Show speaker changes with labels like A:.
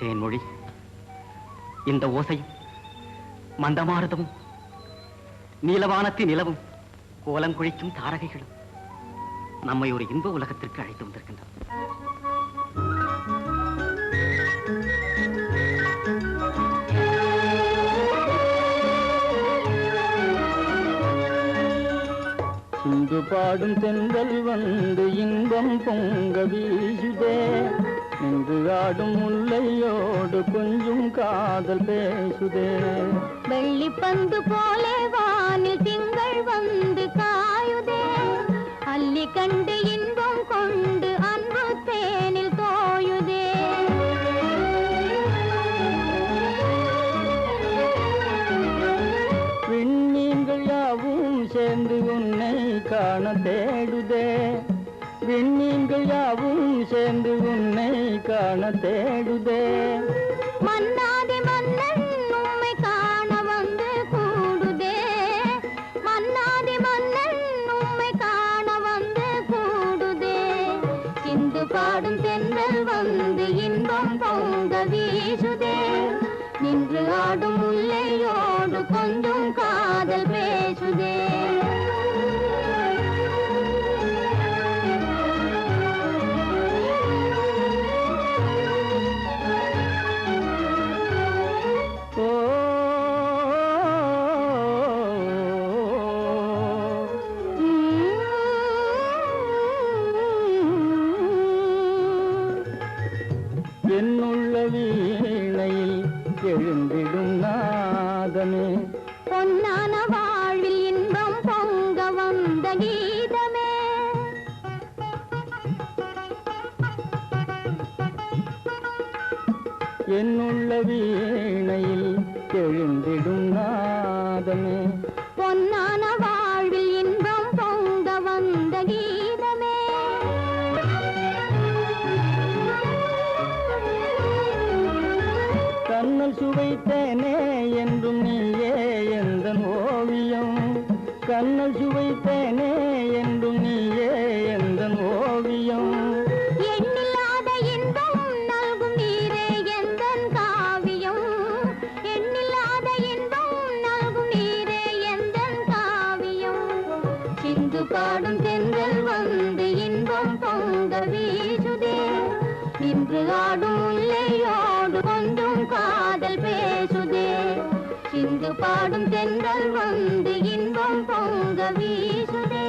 A: தேன்மொழி, இந்த ஓசையும் மந்தமாருதமும் நீலவானத்தின் நிலவும் கோலங்குழிக்கும் தாரகைகளும் நம்மை ஒரு இன்ப உலகத்திற்கு அழைத்து வந்திருக்கின்றன.
B: சிந்து பாடும் தென்றல் வந்து இன்பம் பொங்க வீசுதே, நின்று ஆடும் முல்லையோடு கொஞ்சம் காதல் பேசுதே.
C: வெள்ளிப்பந்து போலே வானில் திங்கள் வந்து காயுதே, அள்ளி கண்டு இன்பம் கொண்டு அன்பு தேனில் தோயுதே.
B: விண்மீன்கள் யாவும் சேர்ந்து உன்னை காண தேடுதே, விண்மீன்கள் யாவும் சேர்ந்து உன்னை காண தேடுதே.
C: மன்னாதி மன்னன் உம்மை காண வந்து கூடுதே, மன்னாதி மன்னன் உம்மை காண வந்து கூடுதே. சிந்து பாடும் தென்றல் வந்து இன்பம் பொங்க வீசுதே, நின்று ஆடும் முல்லையோடு கொஞ்சம் காதல் பேசுதே.
B: என்னுள்ள வீணையில் எழுந்திடும் நாதமே,
C: பொன்னான வாழ்வில் இன்பம் பொங்க வந்த கீதமே.
B: என்னுள்ள வீணையில் எழுந்திடும் நாதமே,
C: பொன்னான வாழ்வில் இன்பம் பொங்க வந்த கீதமே.
B: கண்ணல் சுவைத்தேனே என்றும் நீயே எந்தன் ஓவியம், கண்ணல் சுவைத்தேனே என்றும் நீயே எந்தன் ஓவியம்.
C: எண்ணில்லாத இன்பம் நல்கும் நீரே எந்தன் காவியம், எண்ணில்லாத இன்பம் நல்கும் நீரே எந்தன் காவியம். சிந்து பாடும் தென்றல் வந்து இன்பம் பொங்க வீசுதே, நின்று ஆடும் முல்லையோடு கொஞ்சம் காதல் பேசுதே. சிந்து பாடும் தென்றல் வந்து இன்பம் பொங்க வீசுதே.